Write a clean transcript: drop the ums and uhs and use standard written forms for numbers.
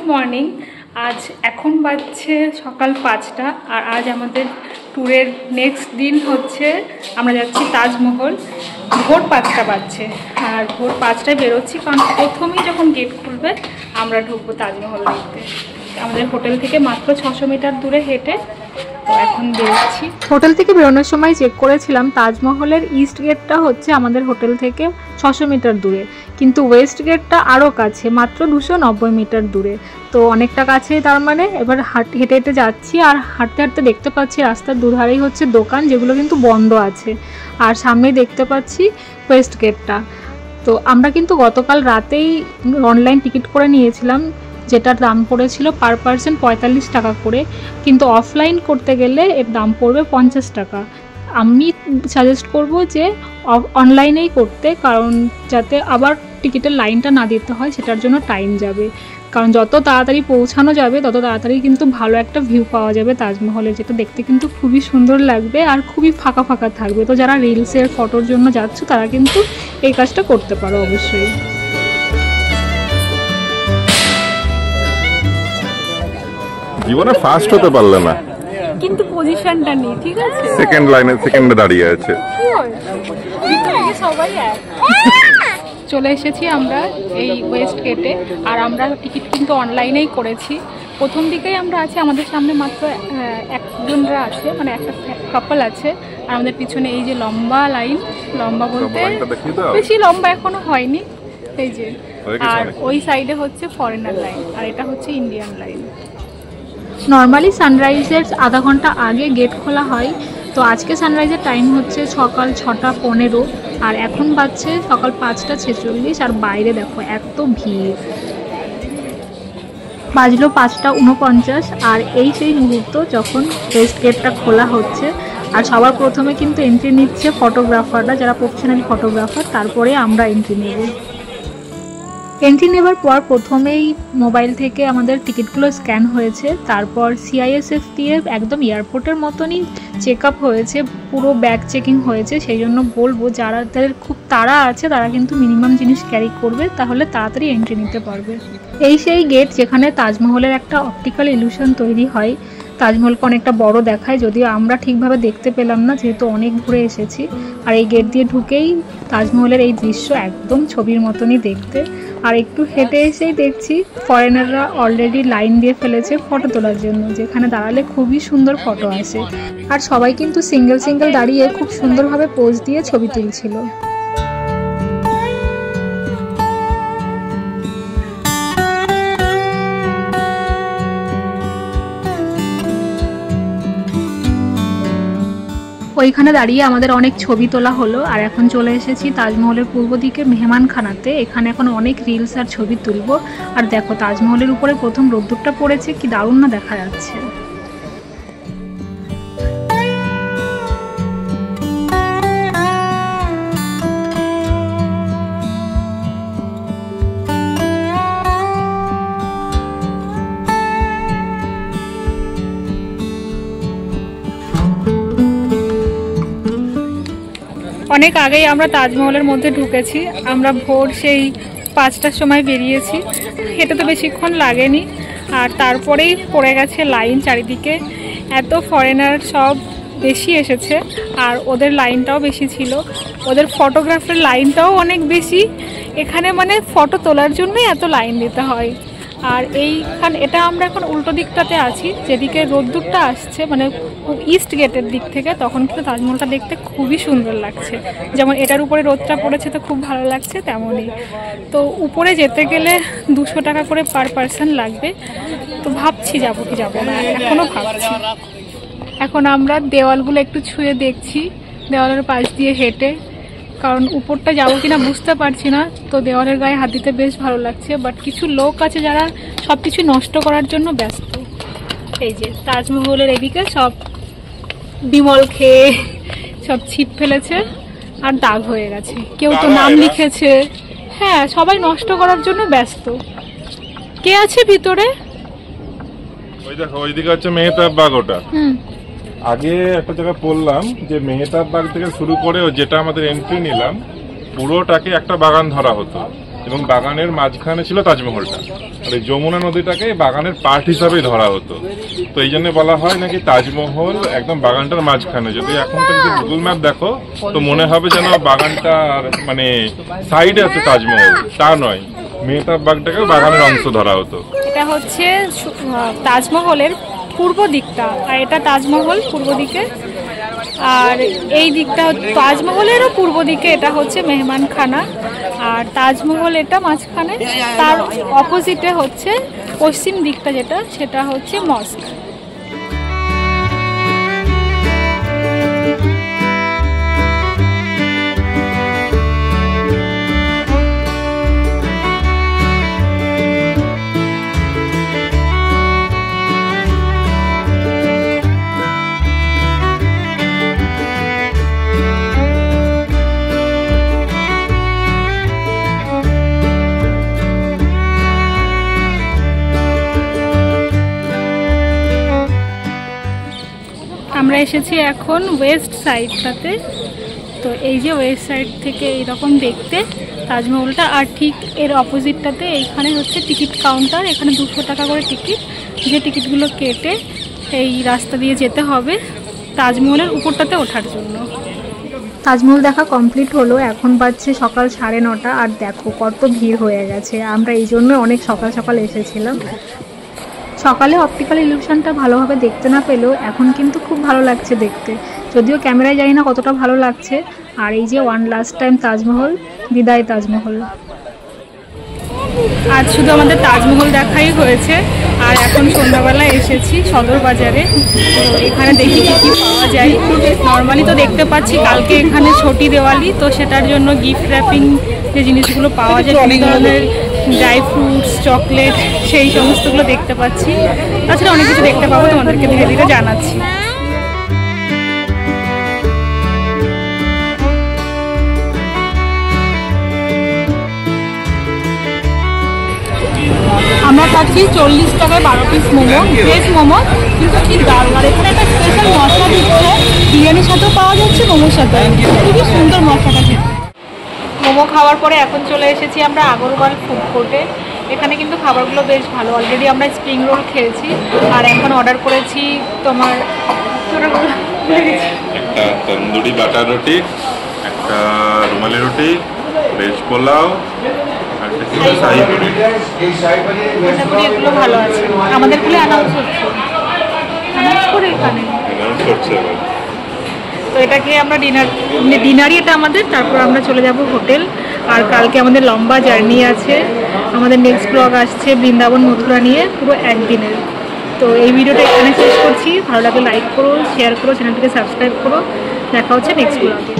Morning. আজ এখন বাজছে সকাল 5টা আর আজ আমাদের ট্যুরের নেক্সট দিন হচ্ছে আমরা যাচ্ছি তাজমহল। ভোর 5টা বাজছে আর ভোর 5টায় বেরোচ্ছি, কারণ প্রথমেই যখন গেট খুলবে আমরা ঢুকবো তাজমহল দেখতে। আমাদের হোটেল থেকে মাত্র 600 মিটার দূরে হেঁটে এখন বেরোচ্ছি। হোটেল থেকে বেরোনোর সময় চেক করেছিলাম তাজমহলের ইস্ট গেটটা হচ্ছে আমাদের হোটেল থেকে 600 মিটার দূরে, কিন্তু ওয়েস্ট গেটটা আরও কাছে, মাত্র 290 মিটার দূরে। তো অনেকটা কাছে, তার মানে এবার হেঁটে হেঁটে যাচ্ছি আর হাঁটতে হাঁটতে দেখতে পাচ্ছি রাস্তার দুধারেই হচ্ছে দোকান, যেগুলো কিন্তু বন্ধ আছে, আর সামনেই দেখতে পাচ্ছি ওয়েস্ট গেটটা। তো আমরা কিন্তু গতকাল রাতেই অনলাইন টিকিট করে নিয়েছিলাম, যেটার দাম পড়েছিল পার পার্সন 45 টাকা করে, কিন্তু অফলাইন করতে গেলে এর দাম পড়বে 50 টাকা। আমি সাজেস্ট করব যে অনলাইনেই করতে, কারণ যাতে আবার টিকিটের লাইনটা না দিতে হয়, সেটার জন্য টাইম যাবে। কারণ যত তাড়াতাড়ি পৌঁছানো যাবে তত তাড়াতাড়ি কিন্তু ভালো একটা ভিউ পাওয়া যাবে তাজমহলে, যেটা দেখতে কিন্তু খুবই সুন্দর লাগবে আর খুবই ফাঁকা ফাঁকা থাকবে। তো যারা রিলসের ফটোর জন্য যাচ্ছ তারা কিন্তু এই কাজটা করতে পারো অবশ্যই। জীবনে ফার্স্ট হতে পারলে না, কিন্তু পজিশনটা নেই, ঠিক আছে? সেকেন্ড লাইনে সেকেন্ডে দাঁড়িয়ে আছে। সবাই চলে এসেছি আমরা এই ওয়েস্ট গেটে, আর আমরা টিকিট কিন্তু অনলাইনেই করেছি। প্রথম দিকেই আমরা আছি, আমাদের সামনে মাত্র একজনরা আছে, মানে একটা কাপল আছে, আর আমাদের পিছনে এই যে লম্বা লাইন, লম্বা বলতে বেশি লম্বা এখনো হয়নি, এই যে। আর ওই সাইডে হচ্ছে ফরেনার লাইন, আর এটা হচ্ছে ইন্ডিয়ান লাইন। নর্মালি সানরাইজের আধা ঘন্টা আগে গেট খোলা হয়, তো আজকে সানরাইজের টাইম হচ্ছে সকাল 6:15 আর এখন বাজছে সকাল 5:46, আর বাইরে দেখো এত ভিড়। বাজলো 5:49 আর এই সেই মুহূর্ত যখন ওয়েস্ট গেটটা খোলা হচ্ছে। আর সবার প্রথমে কিন্তু এন্ট্রি নিচ্ছে ফটোগ্রাফাররা, যারা প্রফেশনাল ফটোগ্রাফার, তারপরে আমরা এন্ট্রি নেব। এন্ট্রি নেবার পর প্রথমেই মোবাইল থেকে আমাদের টিকিটগুলো স্ক্যান হয়েছে, তারপর CISF দিয়ে একদম এয়ারপোর্টের মতনই চেক আপ হয়েছে, পুরো ব্যাগ চেকিং হয়েছে। সেই জন্য বলবো যাদের খুব তাড়া আছে তারা কিন্তু মিনিমাম জিনিস ক্যারি করবে, তাহলে তাড়াতাড়ি এন্ট্রি নিতে পারবে। এই সেই গেট যেখানে তাজমহলের একটা অপটিক্যাল ইলিউশন তৈরি হয়, তাজমহলকে অনেকটা বড় দেখায়, যদিও আমরা ঠিকভাবে দেখতে পেলাম না যেহেতু অনেক ঘুরে এসেছি। আর এই গেট দিয়ে ঢুকেই তাজমহলের এই দৃশ্য একদম ছবির মতনই দেখতে। আর একটু হেঁটে এসেই দেখছি ফরেনাররা অলরেডি লাইন দিয়ে ফেলেছে ফটো তোলার জন্য, যেখানে দাঁড়ালে খুবই সুন্দর ফটো আসে। আর সবাই কিন্তু সিঙ্গেল সিঙ্গেল দাঁড়িয়ে খুব সুন্দরভাবে পোজ দিয়ে ছবি তুলছিল। ওইখানে দাঁড়িয়ে আমাদের অনেক ছবি তোলা হলো, আর এখন চলে এসেছি তাজমহলের পূর্ব দিকে মেহমানখানাতে। এখানে এখন অনেক রিলস আর ছবি তুলবো। আর দেখো তাজমহলের উপরে প্রথম রোদ্দুরটা পড়েছে, কি দারুণ না দেখা যাচ্ছে। অনেক আগেই আমরা তাজমহলের মধ্যে ঢুকেছি। আমরা ভোর সেই 5টার সময় বেরিয়েছি, হেঁটে তো বেশিক্ষণ লাগেনি। আর তারপরেই পড়ে গেছে লাইন চারিদিকে, এত ফরেনার সব বেশি এসেছে, আর ওদের লাইনটাও বেশি ছিল, ওদের ফটোগ্রাফের লাইনটাও অনেক বেশি। এখানে মানে ফটো তোলার জন্যই এত লাইন দিতে হয়। আর এটা আমরা এখন উল্টো দিকটাতে আছি, যেদিকে রোদ্দুরটা আসছে, মানে ইস্ট গেটের দিক থেকে, তখন কিন্তু তাজমহলটা দেখতে খুবই সুন্দর লাগছে। যেমন এটার উপরে রোদটা পড়েছে তো খুব ভালো লাগছে, তেমনই। তো উপরে যেতে গেলে 200 টাকা করে পার পার্সন লাগবে। তো ভাবছি যাবো কি যাবো না, এখনও ভাবছি। এখন আমরা দেওয়ালগুলো একটু ছুঁয়ে দেখছি, দেওয়ালের পাশ দিয়ে হেঁটে, কারণ উপরটা যাবো কিনা বুঝতে পারছি না। তো দেওয়ালের গায়ে হাত দিতে বেশ ভালো লাগছে, বাট কিছু লোক আছে যারা সব কিছু নষ্ট করার জন্য ব্যস্ত। এই যে তাজমহলের এদিকে সব বিমল খেয়ে সব ছিপ ফেলেছে আর দাগ হয়ে গেছে, কেউ তো নাম লিখেছে। হ্যাঁ, সবাই নষ্ট করার জন্য ব্যস্ত। কে আছে ভিতরে? ওই দেখো ওইদিকে হচ্ছে মেহতাব বাগ। ওটা আগে একটা জায়গায় পড়লাম যে মেহতাব বাগ থেকে শুরু করে যেটা আমাদের এন্ট্রি নিলাম পুরোটাকে একটা বাগান ধরা হতো। এবং বাগানের মাঝখানে ছিল তাজমহলটা। আর এই যমুনা নদীটাকে বাগানের পার্ট হিসাবেই ধরা হতো। তো এই জন্য বলা হয় নাকি তাজমহল একদম বাগানটার মাঝখানে। যদি এখন তো যদি গুগল ম্যাপ দেখো তো মনে হবে যেন বাগানটার মানে সাইডে আছে তাজমহল, তা নয়, মেহতাব বাগটাকেও বাগানের অংশ ধরা হতো। এটা হচ্ছে তাজমহলের পূর্ব দিকটা, আর এটা তাজমহল পূর্ব দিকে, আর এই দিকটা তাজমহলেরও পূর্ব দিকে এটা হচ্ছে মেহমানখানা, আর তাজমহল এটা মাঝখানে, তার অপোজিটে হচ্ছে পশ্চিম দিকটা যেটা, সেটা হচ্ছে মস্ক। আমরা এসেছি এখন ওয়েস্ট সাইডটাতে। তো এই যে ওয়েস্ট সাইড থেকে এইরকম দেখতে তাজমহলটা, আর ঠিক এর অপোজিটটাতে এইখানে হচ্ছে টিকিট কাউন্টার। এখানে 200 টাকা করে টিকিট, যে টিকিটগুলো কেটে এই রাস্তা দিয়ে যেতে হবে তাজমহলের উপরটাতে ওঠার জন্য। তাজমহল দেখা কমপ্লিট হলো, এখন বাজছে সকাল 9:30, আর দেখো কত ভিড় হয়ে গেছে। আমরা এই জন্য অনেক সকাল সকাল এসেছিলাম। সকালে অপটিক্যাল ইলিউশনটা ভালোভাবে দেখতে না পেলেও এখন কিন্তু খুব ভালো লাগছে দেখতে, যদিও ক্যামেরায় জানি না কতটা ভালো লাগছে। আর এই যে ওয়ান লাস্ট টাইম তাজমহল, বিদায় তাজমহল। আজ শুধু আমাদের তাজমহল দেখাই হয়েছে, আর এখন সন্ধ্যাবেলায় এসেছি সদর বাজারে। তো এখানে দেখি কী পাওয়া যায়। নর্মালি তো দেখতে পাচ্ছি কালকে এখানে ছোটি দেওয়ালি, তো সেটার জন্য গিফট র্যাপিং যে জিনিসগুলো পাওয়া যায়, অনেক ধরনের ড্রাই ফ্রুটস, চকলেট, সেই সমস্তগুলো দেখতে পাচ্ছি। তাছাড়া অনেক কিছু দেখতে পাবো, তোমাদেরকে ধীরে ধীরে জানাচ্ছি। আমরা পাচ্ছি 40 টাকায় 12 পিস মোমো, ভেজ মোমো, কিন্তু কি দারুণ। আর এখানে একটা স্পেশাল মশলা দিচ্ছে, বিরিয়ানির সাথেও পাওয়া যাচ্ছে, মোমোর সাথে। খুবই সুন্দর মশলাটা খেতে। মোমো খাওয়ার পরে এখন চলে এসেছি আমরা আগরওয়াল ফুড কোর্টে। এখানে কিন্তু খাবারগুলো বেশ ভালো। অলরেডি আমরা স্প্রিং রোল খেয়েছি, আর এখন অর্ডার করেছি তোমার একটা তন্দুরি বাটার রুটি, একটা রুমালি রুটি, ভেজ পোলাও, আর একটা শাহী পনির। এগুলো ভালো আছে, আমাদেরগুলো অ্যানাউন্স হচ্ছে, অ্যানাউন্স করে এখানে অ্যানাউন্স করছে এবার। তো এটাকে আমরা ডিনারই এটা আমাদের। তারপর আমরা চলে যাব হোটেল। আর কালকে আমাদের লম্বা জার্নি আছে, আমাদের নেক্সট ব্লগ আসছে বৃন্দাবন মথুরা নিয়ে, পুরো একদিনের। তো এই ভিডিওটা এখানে শেষ করছি। ভালো লাগলে লাইক করো, শেয়ার করো, চ্যানেলটিকে সাবস্ক্রাইব করো। দেখা হচ্ছে নেক্সট ব্লগে।